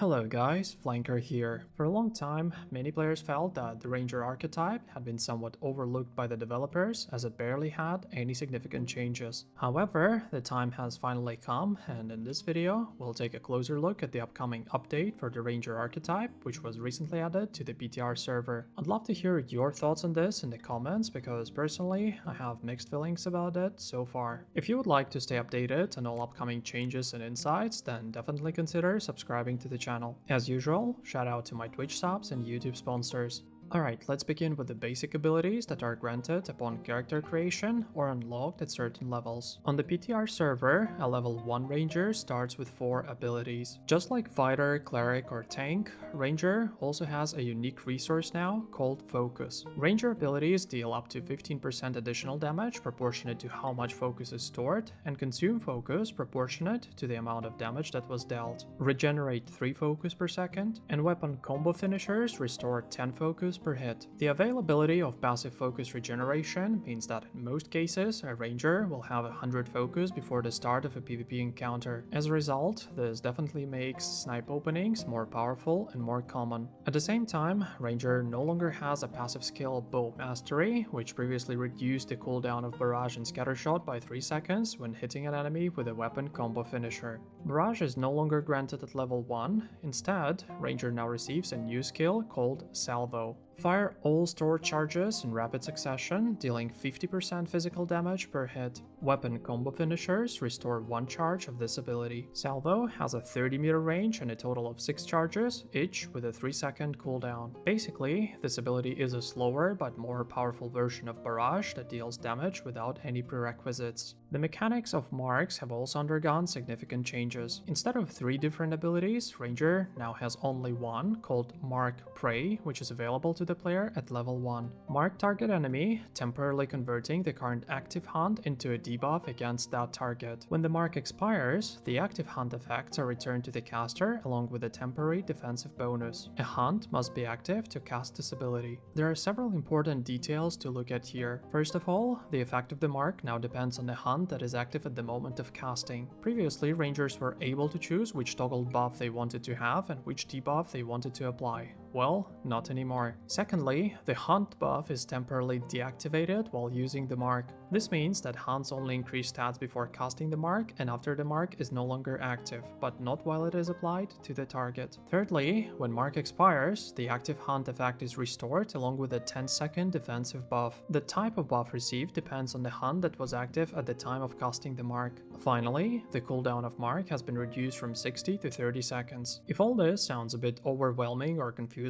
Hello guys, Flanker here. For a long time, many players felt that the Ranger archetype had been somewhat overlooked by the developers as it barely had any significant changes. However, the time has finally come, and in this video, we'll take a closer look at the upcoming update for the Ranger archetype, which was recently added to the PTR server. I'd love to hear your thoughts on this in the comments because personally, I have mixed feelings about it so far. If you would like to stay updated on all upcoming changes and insights, then definitely consider subscribing to the channel. As usual, shout out to my Twitch subs and YouTube sponsors. Alright, let's begin with the basic abilities that are granted upon character creation or unlocked at certain levels. On the PTR server, a level 1 ranger starts with 4 abilities. Just like fighter, cleric or tank, ranger also has a unique resource now called focus. Ranger abilities deal up to 15% additional damage proportionate to how much focus is stored and consume focus proportionate to the amount of damage that was dealt. Regenerate 3 focus per second, and weapon combo finishers restore 10 focus per hit. The availability of passive focus regeneration means that in most cases a ranger will have 100 focus before the start of a PvP encounter. As a result, this definitely makes snipe openings more powerful and more common. At the same time, ranger no longer has a passive skill bow mastery, which previously reduced the cooldown of barrage and scattershot by 3 seconds when hitting an enemy with a weapon combo finisher. Barrage is no longer granted at level 1, instead, ranger now receives a new skill called salvo. Fire all stored charges in rapid succession, dealing 50% physical damage per hit. Weapon combo finishers restore 1 charge of this ability. Salvo has a 30-meter range and a total of 6 charges, each with a 3-second cooldown. Basically, this ability is a slower but more powerful version of Barrage that deals damage without any prerequisites. The mechanics of marks have also undergone significant changes. Instead of 3 different abilities, Ranger now has only one, called Mark Prey, which is available to the player at level 1. Mark target enemy, temporarily converting the current active hunt into a debuff against that target. When the mark expires, the active hunt effects are returned to the caster along with a temporary defensive bonus. A hunt must be active to cast this ability. There are several important details to look at here. First of all, the effect of the mark now depends on the hunt that is active at the moment of casting. Previously, rangers were able to choose which toggle buff they wanted to have and which debuff they wanted to apply. Well, not anymore. Secondly, the hunt buff is temporarily deactivated while using the mark. This means that hunts only increase stats before casting the mark and after the mark is no longer active, but not while it is applied to the target. Thirdly, when mark expires, the active hunt effect is restored along with a 10-second defensive buff. The type of buff received depends on the hunt that was active at the time of casting the mark. Finally, the cooldown of mark has been reduced from 60 to 30 seconds. If all this sounds a bit overwhelming or confusing,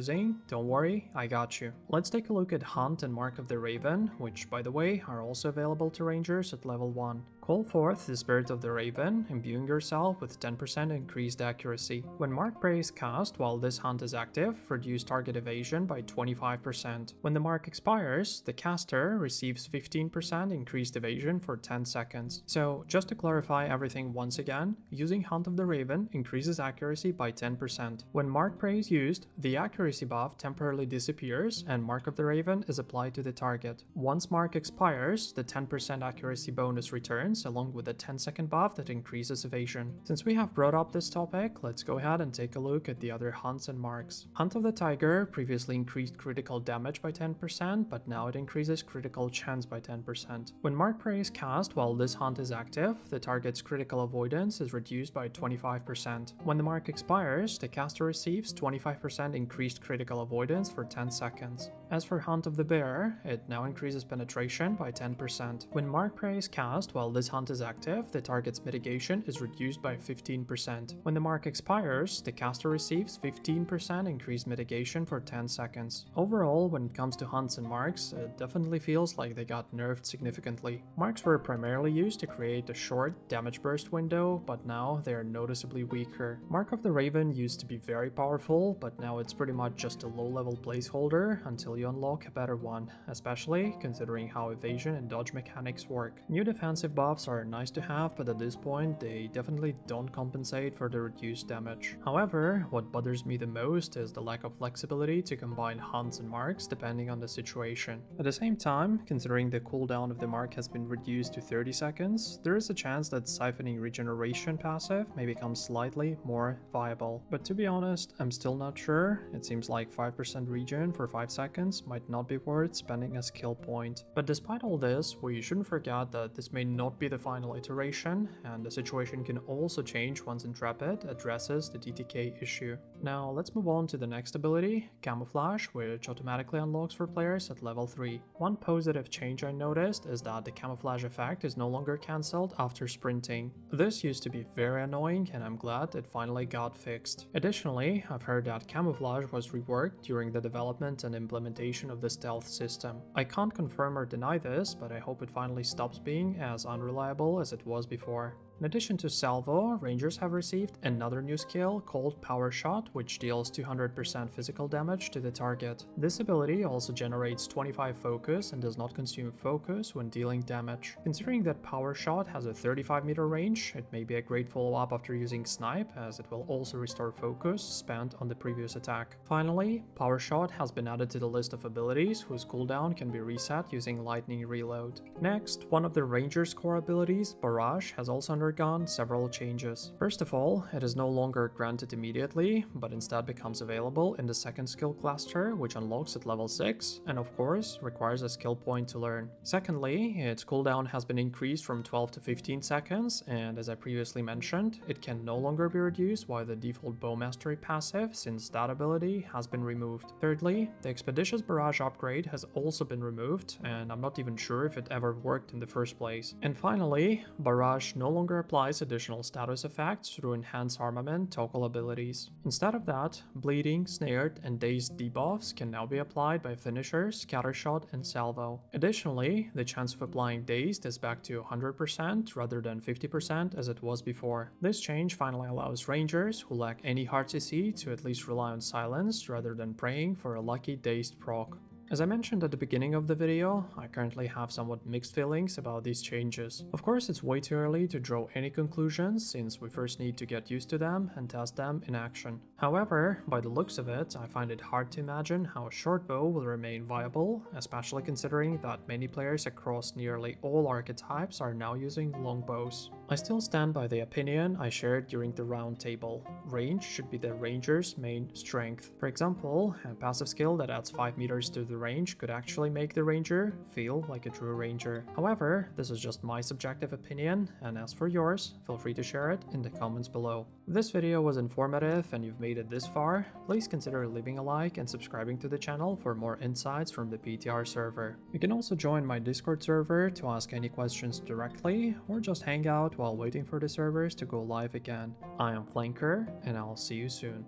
don't worry, I got you. Let's take a look at Hunt and Mark of the Raven, which by the way are also available to rangers at level 1. Call forth the Spirit of the Raven, imbuing yourself with 10% increased accuracy. When Mark Prey is cast while this hunt is active, reduce target evasion by 25%. When the mark expires, the caster receives 15% increased evasion for 10 seconds. So just to clarify everything once again, using Hunt of the Raven increases accuracy by 10%. When Mark Prey is used, the accuracy buff temporarily disappears and Mark of the Raven is applied to the target. Once mark expires, the 10% accuracy bonus returns along with a 10-second buff that increases evasion. Since we have brought up this topic, let's go ahead and take a look at the other hunts and marks. Hunt of the Tiger previously increased critical damage by 10%, but now it increases critical chance by 10%. When Mark Prey is cast while this hunt is active, the target's critical avoidance is reduced by 25%. When the mark expires, the caster receives 25% increased critical avoidance for 10 seconds. As for Hunt of the Bear, it now increases penetration by 10%. When Mark Prey is cast while this hunt is active, the target's mitigation is reduced by 15%. When the mark expires, the caster receives 15% increased mitigation for 10 seconds. Overall, when it comes to hunts and marks, it definitely feels like they got nerfed significantly. Marks were primarily used to create a short damage burst window, but now they are noticeably weaker. Mark of the Raven used to be very powerful, but now it's pretty much just a low-level placeholder until you unlock a better one, especially considering how evasion and dodge mechanics work. New defensive buffs buffs are nice to have, but at this point they definitely don't compensate for the reduced damage. However, what bothers me the most is the lack of flexibility to combine hunts and marks depending on the situation. At the same time, considering the cooldown of the mark has been reduced to 30 seconds, there is a chance that siphoning regeneration passive may become slightly more viable. But to be honest, I'm still not sure. It seems like 5% regen for 5 seconds might not be worth spending a skill point. But despite all this, we shouldn't forget that this may not be the final iteration, and the situation can also change once Intrepid addresses the DTK issue. Now let's move on to the next ability, Camouflage, which automatically unlocks for players at level 3. One positive change I noticed is that the camouflage effect is no longer cancelled after sprinting. This used to be very annoying, and I'm glad it finally got fixed. Additionally, I've heard that camouflage was reworked during the development and implementation of the stealth system. I can't confirm or deny this, but I hope it finally stops being as unreliable as it was before. In addition to Salvo, Rangers have received another new skill called Power Shot, which deals 200% physical damage to the target. This ability also generates 25 focus and does not consume focus when dealing damage. Considering that Power Shot has a 35-meter range, it may be a great follow-up after using Snipe, as it will also restore focus spent on the previous attack. Finally, Power Shot has been added to the list of abilities whose cooldown can be reset using Lightning Reload. Next, one of the Ranger's core abilities, Barrage, has also undergone several changes. First of all, it is no longer granted immediately, but instead becomes available in the second skill cluster, which unlocks at level 6, and of course, requires a skill point to learn. Secondly, its cooldown has been increased from 12 to 15 seconds, and as I previously mentioned, it can no longer be reduced by the default Bow Mastery passive, since that ability has been removed. Thirdly, the Expeditious Barrage upgrade has also been removed, and I'm not even sure if it ever worked in the first place. And finally, Barrage no longer applies additional status effects through enhanced armament toggle abilities. Instead of that, bleeding, snared, and dazed debuffs can now be applied by finishers, scattershot, and salvo. Additionally, the chance of applying dazed is back to 100% rather than 50% as it was before. This change finally allows rangers who lack any hard CC to at least rely on silence rather than praying for a lucky dazed proc. As I mentioned at the beginning of the video, I currently have somewhat mixed feelings about these changes. Of course, it's way too early to draw any conclusions since we first need to get used to them and test them in action. However, by the looks of it, I find it hard to imagine how shortbow will remain viable, especially considering that many players across nearly all archetypes are now using longbows. I still stand by the opinion I shared during the roundtable. Range should be the ranger's main strength. For example, a passive skill that adds 5 meters to the range could actually make the ranger feel like a true ranger. However, this is just my subjective opinion, and as for yours, feel free to share it in the comments below. If this video was informative and you've made it this far, please consider leaving a like and subscribing to the channel for more insights from the PTR server. You can also join my Discord server to ask any questions directly, or just hang out while waiting for the servers to go live again. I am Flanker, and I'll see you soon.